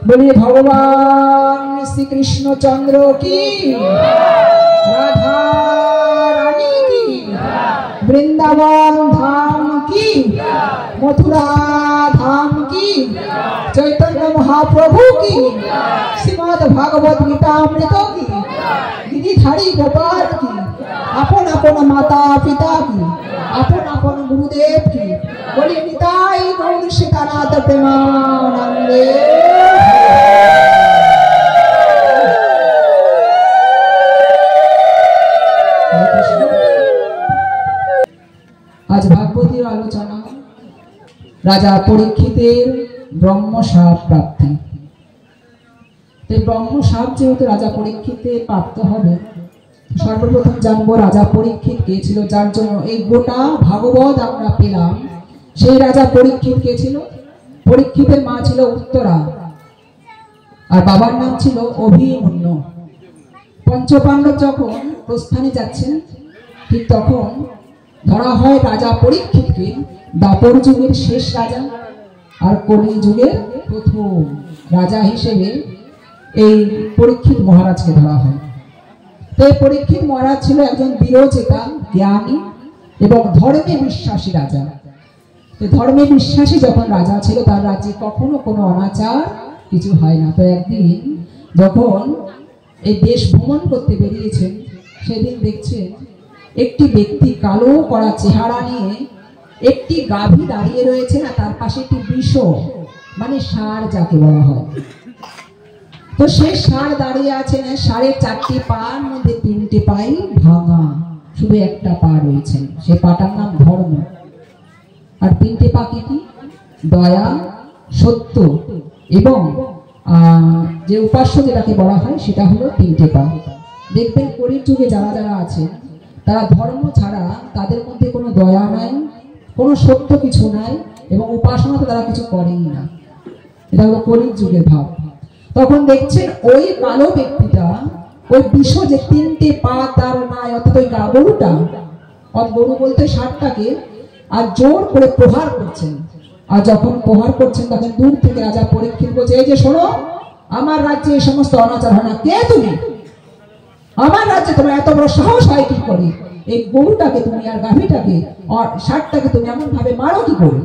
बोलिए भगवान श्री कृष्ण चंद्र की, राधा रानी की, वृंदावन धाम की, मथुरा धाम की, चैतन्य महाप्रभु की, श्रीमद् भागवत गीता अमृत की, गिरिधारी गोपाल की, अपन अपन माता पिता की, अपन अपन गुरुदेव की। बोलिए निताई गौर सीतानाथ प्रेमानंदे। आज भागवतीर आलोचना राजा परीक्षितेर ब्रह्मशाप प्राप्ति। ब्रह्मशाप जेहेतु राजा परीक्षितेर प्राप्त हबे, सर्वप्रथम जानबो राजा परीक्षित के छिलो, जार जन्य এই গোটা ভাগবত আমরা পেলাম। সেই রাজা পরীক্ষিত কে ছিল? পরীক্ষিতের মা ছিল উত্তরা আর বাবার নাম ছিল অভিমন্যু। পঞ্চপাণ্ডব যখন প্রস্থানে যাচ্ছেন ঠিক তখন ধরা হয় রাজা পরীক্ষিতকে দাপর যুগের শেষ রাজা আর কলি যুগের প্রথম রাজা হিসেবে এই পরীক্ষিত মহারাজকে ধরা হয়। তো এই পরীক্ষিত মহারাজ ছিল একজন বিরোচেতা, জ্ঞানী এবং ধর্মে বিশ্বাসী রাজা। তো ধর্মে বিশ্বাসী যখন রাজা ছিল তার রাজ্যে কখনো কোনো অনাচার কিছু হয় না। তো একদিন যখন এই দেশ ভ্রমণ করতে বেরিয়েছেন সেদিন দেখছেন একটি ব্যক্তি কালো করা চেহারা নিয়ে একটি গাভী দাঁড়িয়ে রয়েছে, না তার পাশে একটি বৃষ মানে ষাঁড় যাকে বলা হয়। তো সেই ষাঁড় দাঁড়িয়ে আছেন, ষাঁড়ের 4টি পার মধ্যে 3টি পাই ভাঙা, শুধু একটা পা রয়েছে, সেই পাটার নাম ধর্ম। আর 3টে পা কি? দয়া, সত্য এবং যে উপাস্য যেটাকে বলা হয় সেটা হলো 3টে পা। দেখবেন কলির যুগে যারা যারা আছে তারা ধর্ম ছাড়া তাদের মধ্যে কোনো দয়া নাই, কোনো সত্য কিছু নাই এবং উপাসনা তো তারা কিছু করেই না। এটা হলো কলির যুগের ভাব। তখন দেখছেন ওই কালো ব্যক্তিটা ওই বিষ যে 3টে পা তার নাই, অর্থাৎ ওই গরুটা, গরু বলতে ষাঁড়টাকে আর জোর করে প্রহার করছেন। আর যখন প্রহার করছেন তখন দূর থেকে রাজা পরীক্ষিত বলছে, এই যে শোনো, আমার রাজ্যে এই সমস্ত অনাচার হয় না। কে তুমি? আমার রাজ্যে তোমার এত বড় সাহস হয় কি করে? এই গরুটাকে তুমি আর গাভীটাকে আর ষাঁড়টাকে তুমি এমন ভাবে মারো কি করে?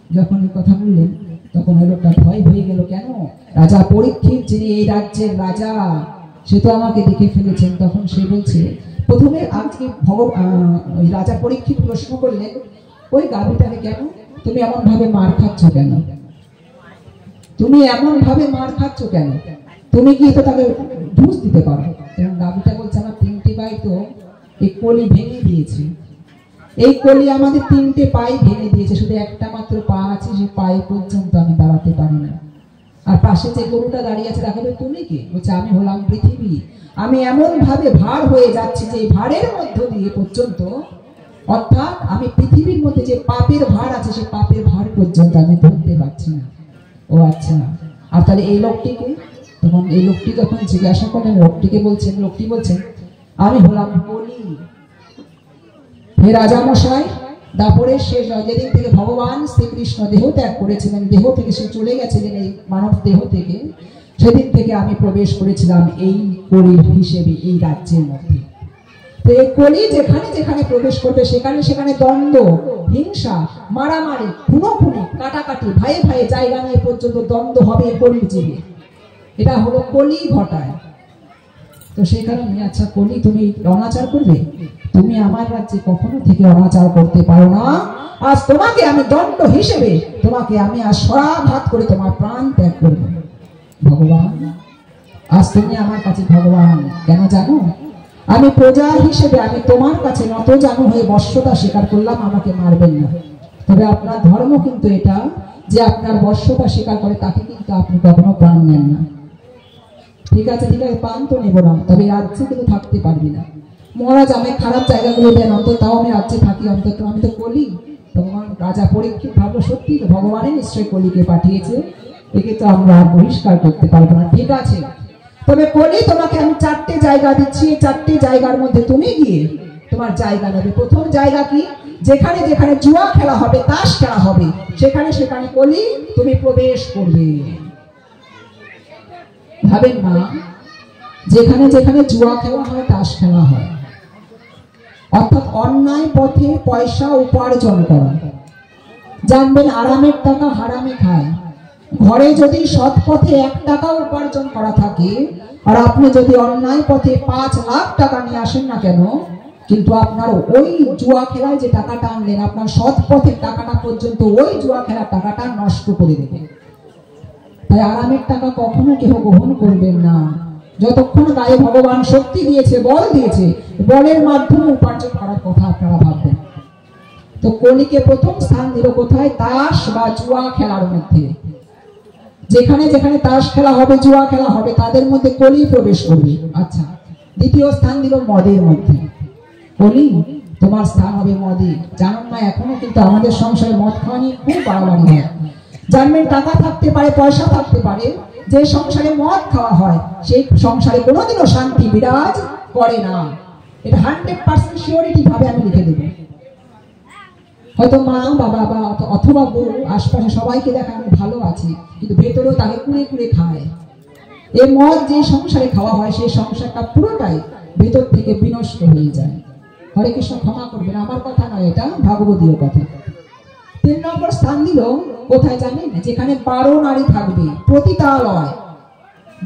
যখন এই কথা বললেন তখন ওই লোকটা ভয় হয়ে গেল। কেন? রাজা পরীক্ষিত যিনি এই রাজ্যের রাজা, সে তো আমাকে দেখে ফেলেছেন। তখন সে বলছে, প্রথমে আজকে ওই রাজা পরীক্ষিত প্রশ্ন করলেন, ওই গাভীটাকে কেন তুমি এমন ভাবে মার খাচ্ছ কেন? তুমি এমন ভাবে মার খাচ্ছ কেন? তুমি কি তো তাকে ঢুস দিতে পারো? এবং গাভীটা বলছে, আমার 3টে পাই তো এই কলি ভেঙে দিয়েছে, এই কলি আমাদের 3টে পাই ভেঙে দিয়েছে, শুধু একটা মাত্র পা আছে, সেই পায়ে পর্যন্ত আমি দাঁড়াতে পারি না। আর পাশে যে গরুটা দাঁড়িয়ে আছে তাকে তুমি কে? বলছে, আমি হলাম পৃথিবী। আমি এমন ভাবে ভার হয়ে যাচ্ছি যে এই ভারের মধ্য দিয়ে পর্যন্ত, অর্থাৎ আমি পৃথিবীর মধ্যে যে পাপের ভার আছে সেই পাপের ভার পর্যন্ত আমি ধরতে পারছি না। ও আচ্ছা, আর তাহলে এই লোকটিকে? তখন এই লোকটি যখন জিজ্ঞাসা করেন লোকটিকে বলছেন, লোকটি বলছেন, আমি হলাম কলি। হে রাজা মশাই, দাপরের শেষ যেদিন থেকে ভগবান শ্রীকৃষ্ণ দেহ ত্যাগ করেছিলেন, দেহ থেকে সে চলে গেছিলেন এই মানব দেহ থেকে, সেদিন থেকে আমি প্রবেশ করেছিলাম এই কলি হিসেবে এই রাজ্যের মধ্যে। তো এই কলি যেখানে যেখানে প্রবেশ করবে সেখানে সেখানে দ্বন্দ্ব, হিংসা, মারামারি, খুনোখুনি, কাটাকাটি, ভাইয়ে ভাইয়ে জায়গা নিয়ে পর্যন্ত দ্বন্দ্ব হবে কলির যুগে। এটা হলো কলি ঘটায়। তো সেই কারণে, আচ্ছা কলি, তুমি অনাচার করবে? তুমি আমার রাজ্যে কখনো থেকে অনাচার করতে পারো না। আজ তোমাকে আমি দণ্ড হিসেবে তোমাকে আমি আজ সরাঘাত করে তোমার প্রাণ ত্যাগ করব। ভগবান, আজ তুমি আমার কাছে ভগবান কেন জানো? আমি প্রজা হিসেবে আমি তোমার কাছে নত জানু হয়ে বশ্যতা স্বীকার করলাম, আমাকে মারবেন না। তবে আপনার ধর্ম কিন্তু এটা যে আপনার বশ্যতা স্বীকার করে তাকে কিন্তু আপনি কখনো প্রাণ নেন না। ঠিক আছে, ঠিক আছে, প্রাণ তো নেব না, তবে রাজ্যে কিন্তু থাকতে পারবি না। মহারাজ, আমি খারাপ জায়গাগুলো দেন, অন্তত তাও আমি রাজ্যে থাকি, অন্তত আমি তো কলি। তখন রাজা পরীক্ষিত ভাবলো, সত্যি তো ভগবানই নিশ্চয়ই কলিকে পাঠিয়েছে, একে তো আমরা বহিষ্কার করতে পারবো না। ঠিক আছে, তবে কলি, তোমাকে আমি 4টে জায়গা দিচ্ছি, 4টে জায়গার মধ্যে তুমি গিয়ে তোমার জায়গা নেবে। প্রথম জায়গা কি? যেখানে যেখানে জুয়া খেলা হবে, তাস খেলা হবে, সেখানে সেখানে কলি তুমি প্রবেশ করবে। ভাবেন না যেখানে যেখানে জুয়া খেলা হয়, তাস খেলা হয়, অর্থাৎ অন্যায় পথে পয়সা উপার্জন করা, জানবেন আরামের টাকা হারামে খায়। ঘরে যদি সৎ পথে 1 টাকা উপার্জন করা থাকে, আর আপনি যদি অন্যায় পথে 5 লাখ টাকা নিয়ে আসেন না কেন, কিন্তু আপনার ওই জুয়া খেলায় যে টাকাটা আনলেন, আপনার সৎ পথের টাকাটা পর্যন্ত ওই জুয়া খেলার টাকাটা নষ্ট করে দেবে। তাই আরামের টাকা কখনো কেউ গ্রহণ করবেন না। যতক্ষণ গায়ে ভগবান শক্তি দিয়েছে, বল দিয়েছে, বলের মাধ্যমে উপার্জন করার কথা আপনারা ভাববেন। তো কলিকে প্রথম স্থান দিল কোথায়? তাস বা জুয়া খেলার মধ্যে। যেখানে যেখানে তাস খেলা হবে, জুয়া খেলা হবে, তাদের মধ্যে কলি প্রবেশ করবে। আচ্ছা, দ্বিতীয় স্থান দিল মদের মধ্যে। কলি, তোমার স্থান হবে মদে। জানেন না এখনো কিন্তু আমাদের সংসারে মদ খাওয়া নিয়ে খুব বাড়াবাড়ি হয়। জানবেন টাকা থাকতে পারে, পয়সা থাকতে পারে, যে সংসারে মদ খাওয়া হয় সেই সংসারে কোনোদিনও শান্তি বিরাজ করে না। এটা 100% সিওরিটি ভাবে আমি লিখে দেব। হয়তো মা বাবা বা অথবা বউ আশপাশে সবাইকে দেখে আমি ভালো আছি, কিন্তু ভেতরেও তাকে কুড়ে কুড়ে খায়। এই মদ যে সংসারে খাওয়া হয়, সেই সংসারটা পুরোটাই ভেতর থেকে বিনষ্ট হয়ে যায়। হরে কৃষ্ণ, ক্ষমা করবেন, আমার কথা নয়, এটা ভাগবতীয় কথা। 3 নম্বর স্থান দিল কোথায় জানেন? যেখানে 12 নারী থাকবে, প্রতিতালয়,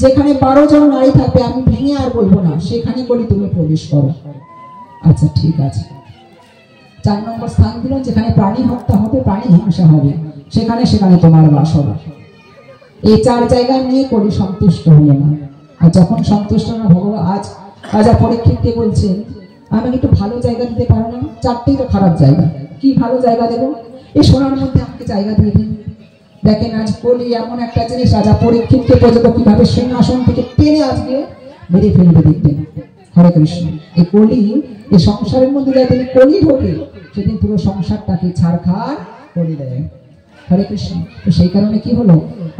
যেখানে 12 জন নারী থাকবে, আমি ভেঙে আর বলবো না, সেখানে বলি তুমি প্রবেশ করো। আচ্ছা ঠিক আছে। 4 নম্বর স্থান দিল যেখানে প্রাণী হত্যা হবে, প্রাণী হিংসা হবে, সেখানে সেখানে তোমার বাস হবে। এই 4 জায়গা নিয়ে কলি সন্তুষ্ট হলো না। আর যখন সন্তুষ্ট না, ভগবান আজ রাজা পরীক্ষিতকে বলছেন, আমি একটু ভালো জায়গা দিতে পারো না? 4টেই তো খারাপ জায়গা, কি ভালো জায়গা দেবো? এই সোনার মধ্যে আমাকে জায়গা দিয়ে দিন। দেখেন আজ কলি এমন একটা জিনিস, রাজা পরীক্ষিতকে পর্যন্ত কিভাবে সিংহাসন থেকে টেনে আজকে মেরে ফেলবে দেখবেন। হরে কৃষ্ণ। এই কলি, এই সংসারের মধ্যে যাই কলি ঢোকে, সেদিন পুরো সংসারটাকে ছাড়খাড় করে দেয়। হরে কৃষ্ণ। তো সেই কারণে কি হলো,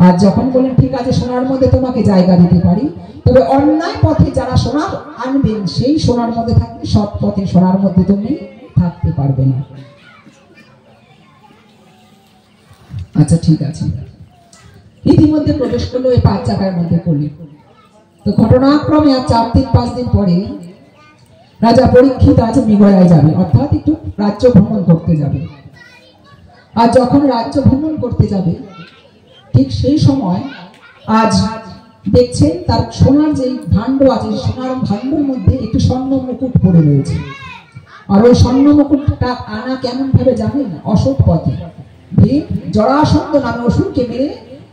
আজ যখন বলেন ঠিক আছে সোনার মধ্যে তোমাকে জায়গা দিতে পারি, তবে অন্যায় পথে যারা সোনা আনবেন সেই সোনার মধ্যে থাকবে, সৎ পথে সোনার মধ্যে তুমি থাকতে পারবে না। আচ্ছা ঠিক আছে। ইতিমধ্যে প্রবেশ করলো এই 5 জায়গার মধ্যে কলি। তো ঘটনাক্রমে আর 4-5 দিন পরে রাজা পরীক্ষিত আজ মৃগয়ায় যাবে, অর্থাৎ একটু রাজ্য ভ্রমণ করতে যাবে। আর যখন রাজ্য ভ্রমণ করতে যাবে, ঠিক সেই সময় আজ দেখছেন তার সোনার যে ভাণ্ড আছে, সোনার ভাণ্ডের মধ্যে একটু স্বর্ণ মুকুট পড়ে রয়েছে। আর ওই স্বর্ণ মুকুটটা আনা কেমন ভাবে জানেন? অসৎ পথে ভীম জরাসন্ধ নামে অসুরকে মেরে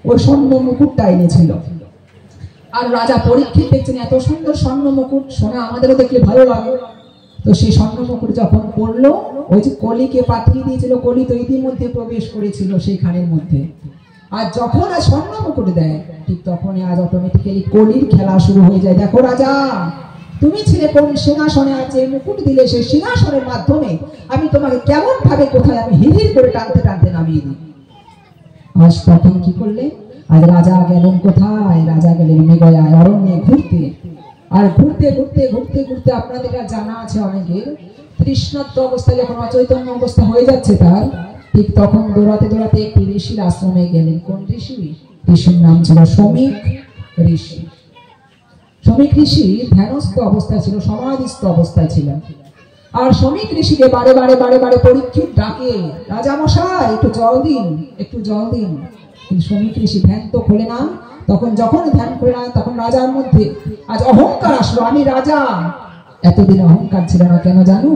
ওই স্বর্ণ মুকুটটা এনেছিল। আর রাজা পরীক্ষিত দেখছেন এত সুন্দর স্বর্ণ মুকুট, সোনা আমাদেরও দেখলে ভালো লাগে। তো সেই স্বর্ণ মুকুট যখন পড়লো, ওই যে কলিকে পাঠিয়ে দিয়েছিল, কলি তো ইতিমধ্যে প্রবেশ করেছিল সেইখানের মধ্যে। আর যখন আজ স্বর্ণ মুকুট দেয়, ঠিক তখনই আজ অটোমেটিক্যালি কলির খেলা শুরু হয়ে যায়। দেখো রাজা, তুমি ছিলে কোন সিংহাসনে, আছে মুকুট দিলে সেই সিংহাসনের মাধ্যমে আমি তোমাকে কেমন ভাবে কোথায় আমি হিড়হিড় করে টানতে টানতে নামিয়ে দিই। আজ তখন কি করলে, আজ রাজা গেলেন কোথায়? রাজা গেলেন মৃগয়ায়, অরণ্যে ঘুরতে। আর ঘুরতে ঘুরতে ঘুরতে ঘুরতে আপনাদের জানা আছে অনেকের, তৃষ্ণার্ত অবস্থায় যখন অচৈতন্য অবস্থা হয়ে যাচ্ছে তার, ঠিক তখন দৌড়াতে দৌড়াতে একটি ঋষির আশ্রমে গেলেন। কোন ঋষি? ঋষির নাম ছিল সমীক ঋষি। সমীক ঋষি ধ্যানস্থ অবস্থায় ছিল, সমাধিস্থ অবস্থায় ছিলেন। আর সমীক ঋষিকে বারে বারে বারে বারে পরীক্ষিত ডাকে, রাজা মশাই একটু জল দিন, একটু জল দিন। কিন্তু সমীক ঋষি ধ্যান তো খোলে না। তখন যখন ধ্যান করে না, তখন রাজার মধ্যে আজ অহংকার আসলো, আমি রাজা। এতদিন অহংকার ছিল না, কেন জানো?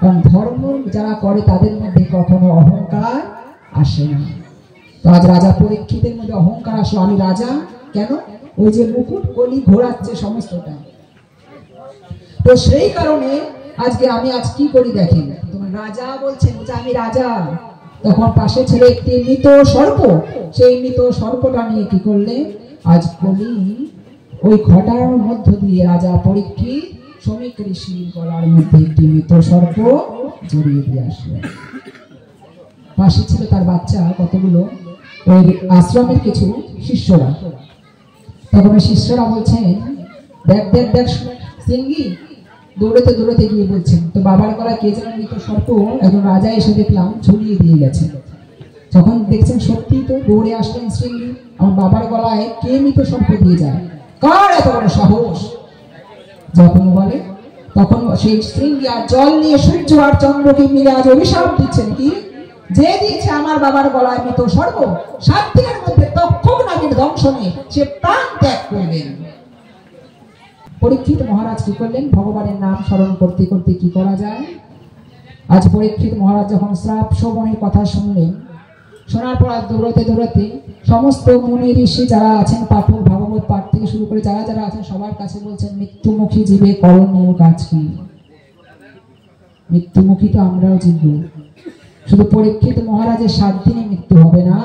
কারণ ধর্ম যারা করে তাদের মধ্যে কখনো অহংকার আসে না। তো আজ রাজা পরীক্ষিতের মধ্যে অহংকার আসলো, আমি রাজা। কেন? ওই যে মুকুট কলি ঘোরাচ্ছে সমস্তটা। তো সেই কারণে আজকে আমি আজ কি করি দেখেন, তোমার রাজা বলছেন যে আমি রাজা। তখন পাশে ছিল একটি মৃত সর্প, সেই মৃত সর্পটা নিয়ে কি করলে, আজ কলি ওই ঘটার মধ্য দিয়ে রাজা পরীক্ষিত সমীক ঋষির গলার মধ্যে একটি মৃত সর্প জড়িয়ে দিয়ে আসলো। পাশে ছিল তার বাচ্চা কতগুলো, ওই আশ্রমের কিছু শিষ্যরা। তখন শিষ্যরা বলছেন, দেখ দেখ দেখ সিঙ্গি, দৌড়াতে দৌড়াতে গিয়ে বলছেন, তো বাবার গলায় কে যেন মৃত সর্প একজন রাজা এসে দেখলাম ঝুলিয়ে দিয়ে গেছে। যখন দেখছেন সত্যি, তো দৌড়ে আসলেন সিঙ্গি, আমার বাবার গলায় কে মৃত সর্প দিয়ে যায়? কার এত বড় সাহস? যখন বলে তখন সেই শৃঙ্গি আর জল নিয়ে সূর্য আর চন্দ্রকে মিলে আজ অভিশাপ দিচ্ছেন কি, যে দিয়েছে আমার বাবার গলায় মৃত সর্ব, 7 দিনের মধ্যে তক্ষক নাগের দংশনে সে প্রাণ ত্যাগ করলেন। পরীক্ষিত মহারাজ কি করলেন? ভগবানের নাম স্মরণ করতে করতে কি করা যায়। আজ পরীক্ষিত মহারাজ যখন শ্রাপ শ্রবণের কথা শুনলেন, শোনার পর আজ দৌড়াতে দৌড়াতে সমস্ত মুনি ঋষি যারা আছেন, পাঠক ভাগবত পাঠ থেকে শুরু করে যারা যারা আছেন সবার কাছে বলছেন, মৃত্যুমুখী জীবে করণীয় কাজ কি? মৃত্যুমুখী তো আমরাও জীব। শুধু পরীক্ষিত মহারাজের 7 দিনে মৃত্যু হবে না,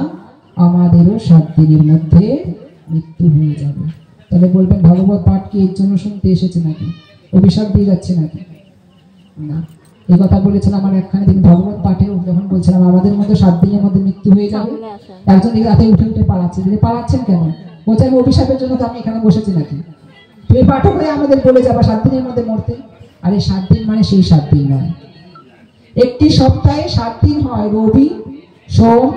আমাদেরও 7 দিনের মধ্যে মৃত্যু হয়ে যাবে। তাহলে বলবেন ভাগবত পাঠ কি এর জন্য শুনতে এসেছে নাকি? অভিশাপ দিয়ে যাচ্ছে নাকি? না। এই কথা বলেছিলাম আমার একখানে দিন ভগবত পাঠে যখন বলছিলাম আমাদের মধ্যে 7 দিনের মধ্যে মৃত্যু হয়ে যাবে, একজন রাতে উঠে উঠে পালাচ্ছে। পালাচ্ছেন কেন? বলছে আমি অভিশাপের জন্য তো আমি এখানে বসেছি নাকি? তুমি পাঠক হয়ে আমাদের বলে যাবা 7 দিনের মধ্যে মরতে। আর এই 7 দিন মানে সেই 7 দিন নয়। একটি সপ্তাহে 7 দিন হয়, রবি, সোম,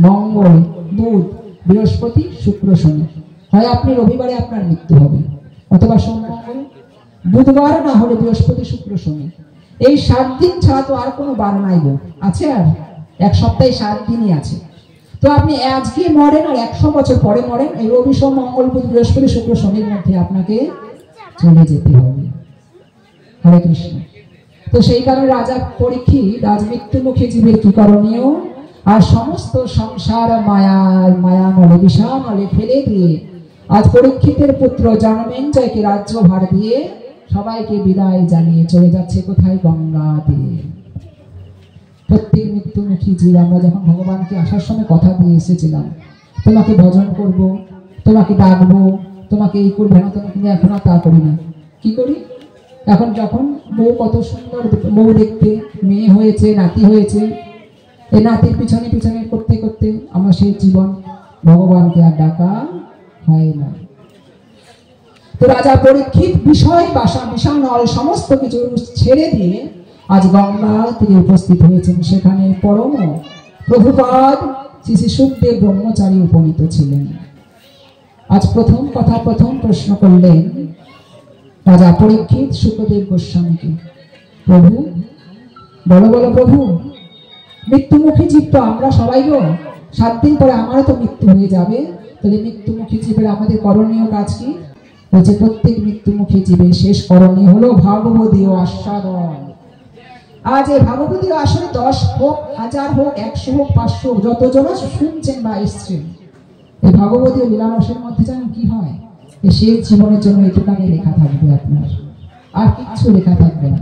মঙ্গল, বুধ, বৃহস্পতি, শুক্র, শনি। হয় আপনি রবিবারে আপনার মৃত্যু হবে, অথবা সোম মঙ্গল, বুধবার না হলে বৃহস্পতি, শুক্র, শনি। এই 7 দিন ছাড়া তো আর কোনো বার নাই গো। আছে? আর এক সপ্তাহে 7 দিনই আছে। তো আপনি আজকে মরেন আর 100 বছর পরে মরেন, এই রবি, সোম, মঙ্গল, বুধ, বৃহস্পতি, শুক্র, শনির মধ্যে আপনাকে চলে যেতে হবে। হরে কৃষ্ণ। তো সেই কারণে রাজা পরীক্ষিত আজ মৃত্যুমুখী জীবের কি করণীয়, আর সমস্ত সংসার মায়া নলে বিষা নলে ফেলে দিয়ে আজ পরীক্ষিতের পুত্র জনমেঞ্জয়কে রাজ্যভার দিয়ে সবাইকে বিদায় জানিয়ে চলে যাচ্ছে কোথায়? গঙ্গা তীরে। প্রত্যেক মৃত্যুমুখী জীব আমরা যখন ভগবানকে আসার সময় কথা দিয়ে এসেছিলাম, তোমাকে ভজন করব, তোমাকে ডাকবো, তোমাকে এই করবো না, তোমাকে এখন আর তা করি না। কি করি? এখন যখন বউ কত সুন্দর বউ দেখতে, মেয়ে হয়েছে, নাতি হয়েছে, এই নাতির পিছনে পিছনে করতে করতে আমার সেই জীবন ভগবানকে আর ডাকা হয় না। তো রাজা পরীক্ষিত বিষয় বাসা বিষানল সমস্ত কিছু ছেড়ে দিয়ে আজ গঙ্গা তীরে উপস্থিত হয়েছেন। সেখানে পরম প্রভুপাদ শ্রী শ্রী সুখদেব ব্রহ্মচারী উপনীত ছিলেন। আজ প্রথম প্রশ্ন করলেন রাজা পরীক্ষিত সুখদেব গোস্বামীকে, প্রভু বলো বলো প্রভু, মৃত্যুমুখী জীব তো আমরা সবাই গো, 7 দিন পরে আমারও তো মৃত্যু হয়ে যাবে, তাহলে মৃত্যুমুখী জীবের আমাদের করণীয় কাজ কি? বলছে প্রত্যেক মৃত্যুমুখী জীবের শেষ করণীয় হলো ভাগবতীয় আস্বাদন। আজ এই ভাগবতীয় আসলে 10 হোক, 1000 হোক, 100 হোক, 500 হোক, যতজন শুনছেন বা এসছেন, এই ভাগবতীয় লীলারসের মধ্যে জানেন কি হয়? শেষ জীবনের জন্য এটুকানি লেখা থাকবে আপনার, আর কিছু লেখা থাকবে না।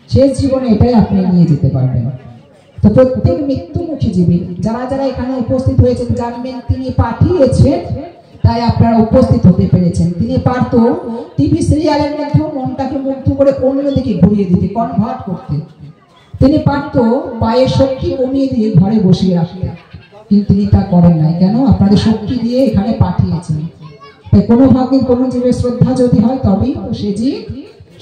শেষ জীবনে এটাই আপনি নিয়ে যেতে পারবেন। তো প্রত্যেক মৃত্যুমুখী জীবী যারা যারা এখানে উপস্থিত হয়েছেন জানবেন তিনি পাঠিয়েছেন, তাই আপনারা উপস্থিত হতে পেরেছেন। তিনি পারতো টিভি সিরিয়ালের মধ্যে মনটাকে মুগ্ধ করে অন্যদিকে ঘুরিয়ে দিতে, কনভার্ট করতে। তিনি পারতো পায়ের শক্তি কমিয়ে দিয়ে ঘরে বসিয়ে রাখতে, কিন্তু তিনি তা করেন নাই। কেন? আপনাদের শক্তি দিয়ে এখানে পাঠিয়েছেন। তাই কোনো ভাগে কোনো জীবের শ্রদ্ধা যদি হয় তবেই তো সে জীব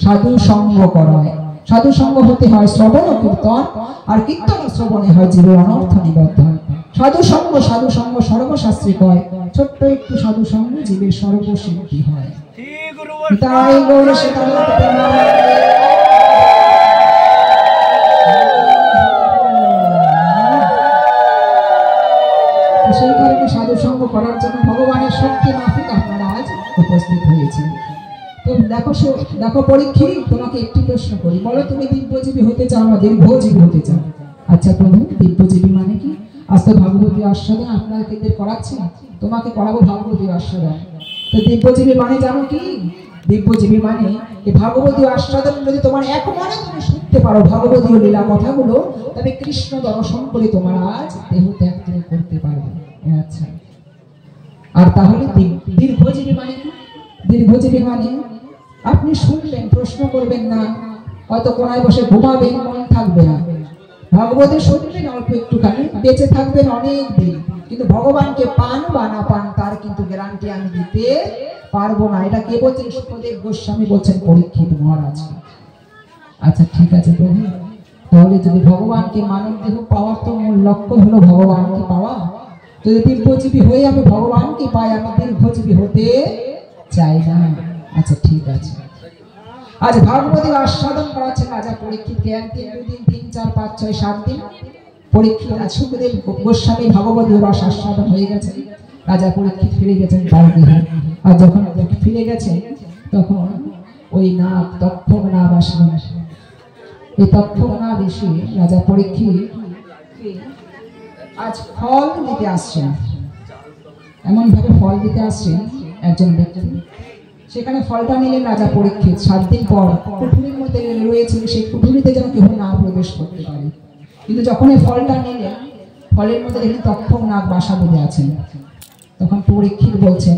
সাধু সঙ্গ করায়। সাধু সঙ্গ হতে হয় শ্রবণ ও কীর্তন, আর কীর্তন শ্রবণে হয় জীবের অনর্থ নিবর্ধন। সাধু সঙ্গ সর্বশাস্ত্রে কয়, ছোট্ট একটু সাধু সঙ্গ জীবের সর্বসিদ্ধি হয়। তাই গৌর সেই কারণে সাধু সঙ্গ করার জন্য ভগবানের শক্তি মাফিক আপনারা আজ উপস্থিত হয়েছেন। তো দেখো পরীক্ষিত, তোমাকে একটি প্রশ্ন করি, বলো তুমি দিব্যজীবী হতে চাও না দীর্ঘজীবী হতে চাও? আচ্ছা প্রভু, দিব্যজীবী মানে কি? আজ তো ভাগবতী আস্বাদন আপনাকে করাচ্ছি, তোমাকে করাবো ভাগবতী আস্বাদন। তো দিব্যজীবী মানে জানো কি? দিব্যজীবী মানে এই ভাগবতী আস্বাদন যদি তোমার এক মনে তুমি শুনতে পারো ভাগবতীয় লীলা কথাগুলো, তবে কৃষ্ণ দর্শন করে তোমার আজ দেহ ত্যাগ করতে পারবে। আচ্ছা, আর তাহলে দীর্ঘজীবী মানে কি? দীর্ঘজীবী মানে আপনি শুনলেন, প্রশ্ন করবেন না, হয়তো কোনায় বসে ঘুমাবেন, মন থাকবে না। ভাগবতের শুনবেন অল্প একটুখানি, বেঁচে থাকবেন অনেক দিন, কিন্তু ভগবানকে পান বা না পান তার কিন্তু গ্যারান্টি আমি দিতে পারবো না। এটা কে বলছেন? সুখদেব গোস্বামী বলছেন পরীক্ষিত মহারাজ। আচ্ছা ঠিক আছে প্রভু, তাহলে যদি ভগবানকে মানব দেহ পাওয়ার তো মূল লক্ষ্য হলো ভগবানকে পাওয়া, যদি দীর্ঘজীবী হয়ে আমি ভগবানকে পাই, আমি দীর্ঘজীবী হতে চাই না। আচ্ছা ঠিক আছে। আজ ভাগবতী আস্বাদন করাচ্ছেন রাজা পরীক্ষিতকে। 1 দিন 2 দিন 3 4 5 6 7 দিন পরীক্ষিত সুখদেব গোস্বামী ভাগবতী রস আস্বাদন হয়ে গেছে। রাজা পরীক্ষিত ফিরে গেছেন তার গৃহে। আর যখন ফিরে গেছেন তখন ওই নাগ তক্ষক নাগ আসলেন। এই তক্ষক নাগ এসে রাজা পরীক্ষিত আজ ফল দিতে আসছেন। এমন ভাবে ফল দিতে আসছেন একজন ব্যক্তি। সেখানে ফলটা নিলেন রাজা পরীক্ষিত। 7 দিন পর কুঠুরির মধ্যে রয়েছিল, সেই কুঠুরিতে যেন কেউ না প্রবেশ করতে পারে। কিন্তু যখন এই ফলটা নিলেন, ফলের মধ্যে দেখেন তক্ষক নাগ বাসা বেঁধে আছেন। তখন পরীক্ষিত বলছেন,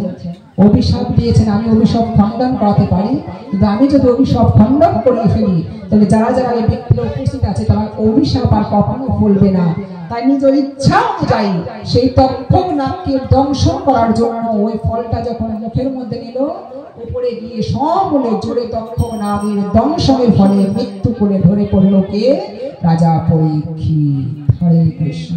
অভিশাপ দিয়েছেন, আমি অভিশাপ খণ্ডন করাতে পারি, কিন্তু আমি যদি অভিশাপ খণ্ডন করিয়ে ফেলি তাহলে যারা যারা এই ব্যক্তিরা উপস্থিত আছে তারা অভিশাপ আর কখনো ভুলবে না। তাই নিজ ইচ্ছা অনুযায়ী সেই তক্ষক নাগকে দংশন করার জন্য ওই ফলটা যখন মুখের মধ্যে নিল, উপরে গিয়ে সমূলে জোরে তক্ষক নাগের দংশনের ফলে মৃত্যু করে ধরে পড়ল কে? রাজা পরীক্ষিত। হরে কৃষ্ণ।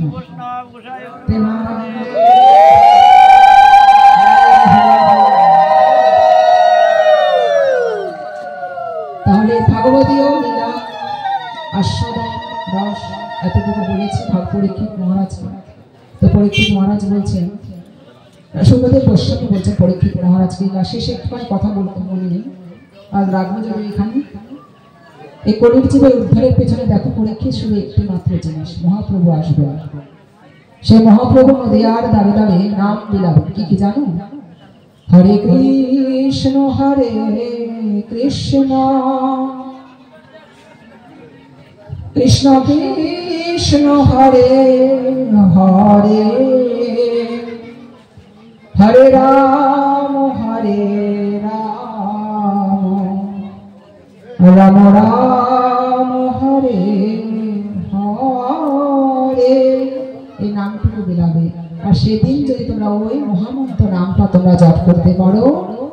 তাহলে ভাগবতীয় লীলা আস্বাদন রস এতটুকু বলেছে পরীক্ষিত মহারাজকে। তো পরীক্ষিত মহারাজ বলছেন, সুখদেব গোস্বামী বলছেন পরীক্ষিত মহারাজকে, শেষে একটুখানি কথা বলতে মনে নেই, আর রাখবো যদি এখানে। এই কলির জীবের উদ্ধারের পেছনে দেখো পরীক্ষিত শুধু একটি মাত্র জিনিস, মহাপ্রভু আসবে। সেই মহাপ্রভু নদীয়ার দাঁড়ে দাঁড়িয়ে নাম বিলাবে। কি কি জানো? হরে কৃষ্ণ হরে কৃষ্ণ কৃষ্ণ কৃষ্ণ হরে হরে হরে রাম রাম রাম হরে হরে। এই নামটুকু বিলাবে। আর সেদিন যদি তোমরা ওই মহামন্ত্র নামটা তোমরা জপ করতে পারো,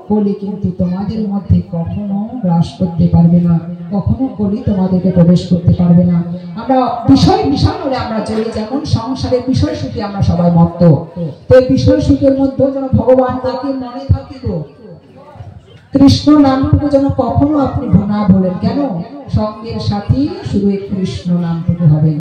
কলি কিন্তু তোমাদের মধ্যে কখনো গ্রাস করতে পারবে না, কখনো কলি তোমাদেরকে প্রবেশ করতে পারবে না। আমরা বিষয় হলে আমরা চলি, যেমন সংসারের বিষয় সুখে আমরা সবাই মত্ত। তো এই বিষয় সুখের মধ্যে যেন ভগবান তাকে মনে থাকিব, কৃষ্ণ নামটুকু যেন কখনো আপনি না বলেন। কেন? সঙ্গের সাথী শুধু এই কৃষ্ণ নামটুকু হবে।